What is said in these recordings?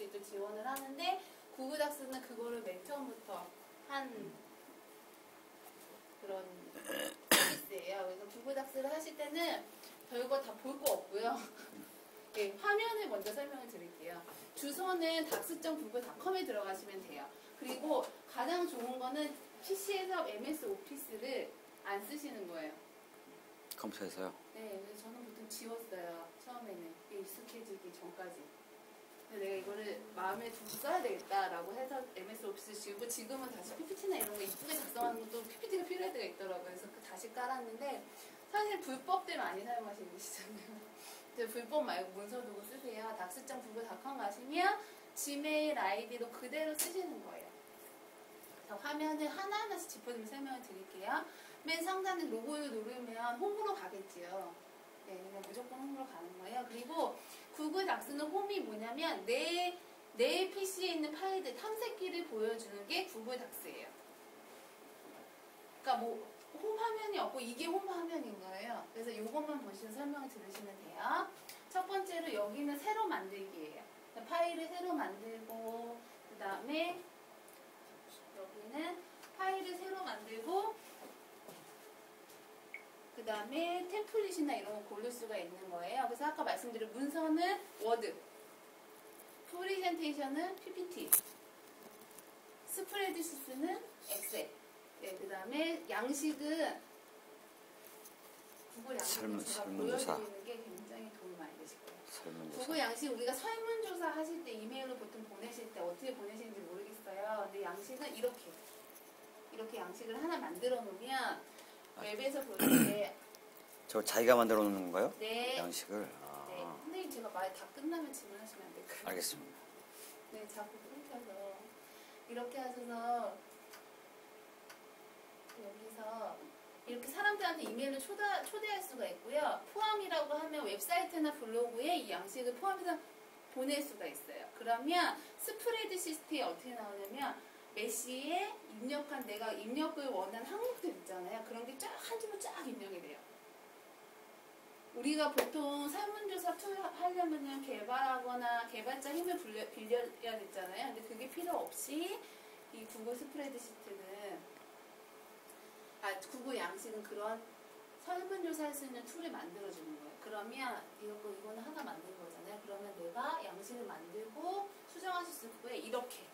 닥스도 지원을 하는데 구글 닥스는 그거를 맨 처음부터 한 그런 서비스예요. 그래서 구글 닥스를 하실 때는 별거 다 볼 거 없고요. 네, 화면을 먼저 설명을 드릴게요. 주소는 dax.google.com에 들어가시면 돼요. 그리고 가장 좋은 거는 PC에서 MS 오피스를 안 쓰시는 거예요. 컴퓨터에서요? 네, 그래서 저는 보통 지웠어요. 처음에는 익숙해지기 전까지. 근데 내가 이거를 마음에 두고 써야 되겠다라고 해서 MS 오피스 지우고 지금은 다시 PPT나 이런 거 이쁘게 작성하는 것도 PPT가 필요할 때가 있더라고요. 그래서 다시 깔았는데 사실 불법들 많이 사용하시는 분이시잖아요. 불법 말고 문서 두고 쓰세요. dax.google.com 가시면 지메일 아이디도 그대로 쓰시는 거예요. 그래서 화면을 하나하나씩 짚어주면 설명을 드릴게요. 맨 상단에 로고를 누르면 홈으로 가겠지요. 네, 그냥 무조건 홈으로 가는 거예요. 그리고 구글 닥스는 홈이 뭐냐면 내 PC에 있는 파일들 탐색기를 보여주는 게 구글 닥스예요. 그러니까 뭐 홈 화면이 없고 이게 홈 화면인 거예요. 그래서 이것만 보시면 설명을 들으시면 돼요. 첫 번째로 여기는 새로 만들기예요. 파일을 새로 만들고 그 다음에 여기는 파일을 새로 만들고 그 다음에 템플릿이나 이런 거 고를 수가 있는 거예요. 그래서 아까 말씀드린 문서는 워드, 프레젠테이션은 PPT, 스프레드시트는 엑셀. 네, 그 다음에 양식은 구글 양식을 제가 보여드리는 게 굉장히 도움이 많이 되실 거예요. 설문조사. 구글 양식 우리가 설문조사 하실 때 이메일로 보통 보내실 때 어떻게 보내시는지 모르겠어요. 근데 양식은 이렇게 양식을 하나 만들어 놓으면 웹에서 볼 때 저 자기가 만들어 놓는 건가요? 네. 양식을. 네. 선생님 제가 말 다 끝나면 질문하시면 안 될까요? 알겠습니다. 네, 자꾸 끊겨서 이렇게 하셔서 여기서 이렇게 사람들한테 이메일을 초대할 수가 있고요. 포함이라고 하면 웹사이트나 블로그에 이 양식을 포함해서 보낼 수가 있어요. 그러면 스프레드시트에 어떻게 나오냐면 메시에 입력한 내가 입력을 원하는 항목들 있잖아요. 그런 게 쫙 한 줄로 쫙 입력이 돼요. 우리가 보통 설문조사 툴 하려면 개발하거나 개발자 힘을 빌려야 되잖아요. 근데 그게 필요 없이 이 구글 스프레드시트는 구글 양식은 그런 설문조사할 수 있는 툴을 만들어주는 거예요. 그러면 이거는 하나 만든 거잖아요. 그러면 내가 양식을 만들고 수정하실 수 있고요. 이렇게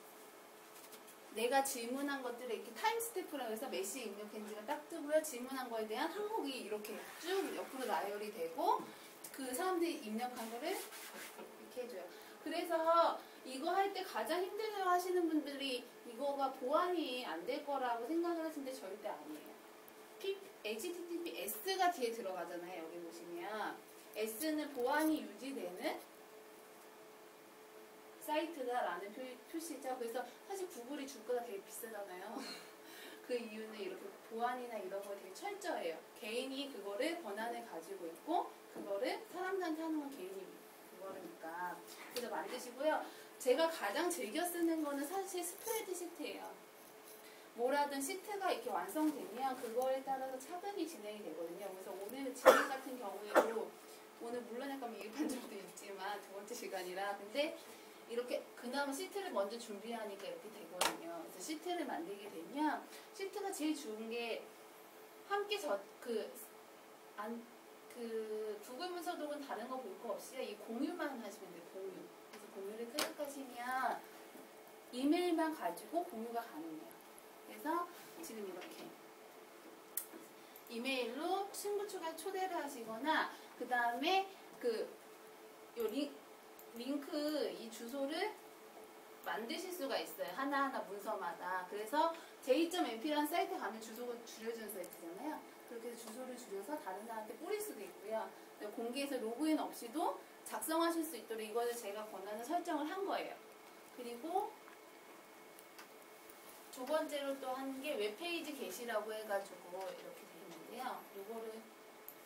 내가 질문한 것들을 이렇게 타임스태프라고 해서 메시 입력했는지가 딱 뜨고요. 질문한 거에 대한 항목이 이렇게 쭉 옆으로 나열이 되고 그 사람들이 입력한 거를 이렇게 해줘요. 그래서 이거 할 때 가장 힘들어 하시는 분들이 이거가 보안이 안 될 거라고 생각을 하시는데 절대 아니에요. HTTPS가 뒤에 들어가잖아요. 여기 보시면 S는 보안이 유지되는 사이트다라는 표시죠. 그래서 사실 구글이 주가가 되게 비싸잖아요. 그 이유는 이렇게 보안이나 이런 거에 되게 철저해요. 개인이 그거를 권한을 가지고 있고 그거를 사람들한테 하는 건 개인이 그거니까. 그래서 만드시고요. 제가 가장 즐겨 쓰는 거는 사실 스프레드시트예요. 뭐라든 시트가 이렇게 완성되면 그거에 따라서 차근히 진행이 되거든요. 그래서 오늘 진행 같은 경우에도 오늘 물론 약간 미흡한 점도 있지만 두 번째 시간이라 근데 이렇게 그나마 시트를 먼저 준비하니까 이렇게 되거든요. 그래서 시트를 만들게 되면 시트가 제일 좋은 게 함께 구글 문서독은 다른 거 볼 거 없이 이 공유만 하시면 돼요. 공유. 그래서 공유를 클릭하시면 이메일만 가지고 공유가 가능해요. 그래서 지금 이렇게 이메일로 친구 초대를 하시거나 그 다음에 링크 이 주소를 만드실 수가 있어요. 하나하나 문서마다. 그래서 j.mp라는 사이트 가면 주소가 줄여준 사이트잖아요. 그렇게 해서 주소를 줄여서 다른 사람한테 뿌릴 수도 있고요. 공개해서 로그인 없이도 작성하실 수 있도록 이거를 제가 권한을 설정을 한 거예요. 그리고 두 번째로 또 한 게 웹페이지 게시라고 해가지고 이렇게 되어 있는데요. 이거를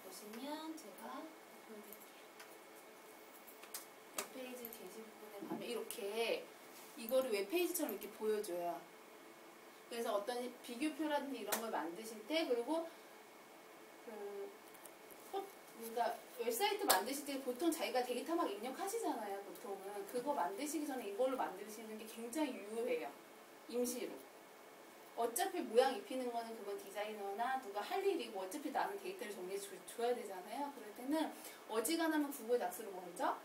보시면 제가 보여드릴게요. 웹페이지 게시 부분에 가면 이렇게 이거를 웹페이지처럼 이렇게 보여줘요. 그래서 어떤 비교표라든지 이런 걸 만드실 때 그리고 그러니까 웹사이트 만드실 때 보통 자기가 데이터 막 입력하시잖아요. 보통은 그거 만드시기 전에 이걸로 만드시는 게 굉장히 유효해요. 임시로. 어차피 모양 입히는 거는 그건 디자이너나 누가 할 일이고 어차피 나는 데이터를 정리해 줘야 되잖아요. 그럴 때는 어지간하면 구글 닥스로 먼저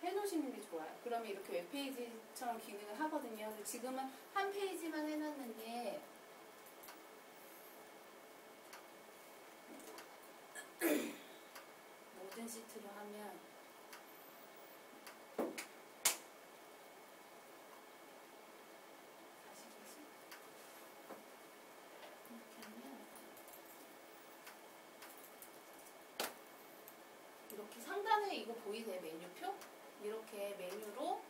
해놓으시는 게 좋아요. 그러면 이렇게 웹페이지처럼 기능을 하거든요. 근데 지금은 한 페이지만 해놨는데 모든 시트로 하면 이렇게 상단에 이거 보이세요? 메뉴표? 이렇게 메뉴로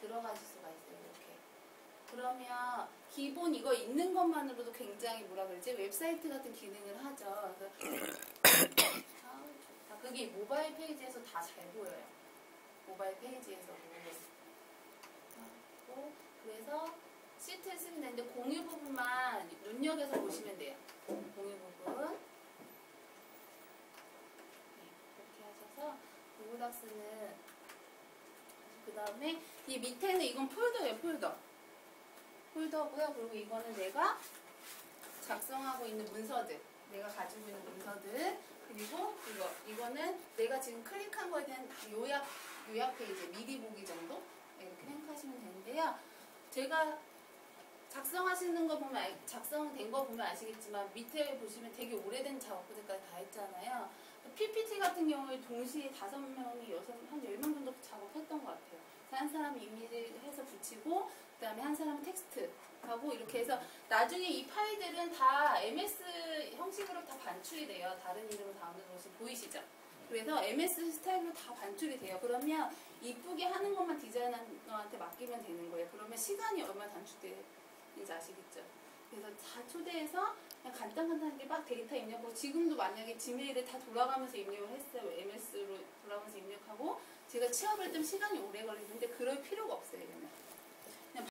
들어가실 수가 있어요. 이렇게. 그러면 기본 이거 있는 것만으로도 굉장히 뭐라 그러지? 웹사이트 같은 기능을 하죠. 그래서 그게 모바일 페이지에서 다 잘 보여요. 모바일 페이지에서도. 그래서 시트를 쓰면 되는데 공유 부분만 눈여겨서 보시면 돼요. 공유 부분. 구글닥스는 그 다음에 이 밑에는 이건 폴더예요. 폴더고요. 그리고 이거는 내가 작성하고 있는 문서들, 내가 가지고 있는 문서들, 그리고 이거는 내가 지금 클릭한 거에 대한 요약 페이지, 미리 보기 정도 이렇게 생각하시면 되는데요. 제가 작성하시는 거 보면 작성된 거 보면 아시겠지만 밑에 보시면 되게 오래된 작업들까지 다 했잖아요. PPT 같은 경우에 동시에 5명이 한 10명 정도 작업했던 것 같아요. 한 사람이 이미지 해서 붙이고 그 다음에 한 사람은 텍스트 하고 이렇게 해서 나중에 이 파일들은 다 MS 형식으로 다 반출이 돼요. 다른 이름으로 다운로드 것이 보이시죠? 그래서 MS 스타일로 다 반출이 돼요. 그러면 이쁘게 하는 것만 디자이너한테 맡기면 되는 거예요. 그러면 시간이 얼마나 단축되는지 아시겠죠? 그래서 다 초대해서 그냥 간단하게 막 데이터 입력하고 지금도 만약에 지메일에 다 돌아가면서 입력을 했어요. MS로 돌아가면서 입력하고 제가 취업을 좀 시간이 오래 걸리는데 그럴 필요가 없어요. 얘는.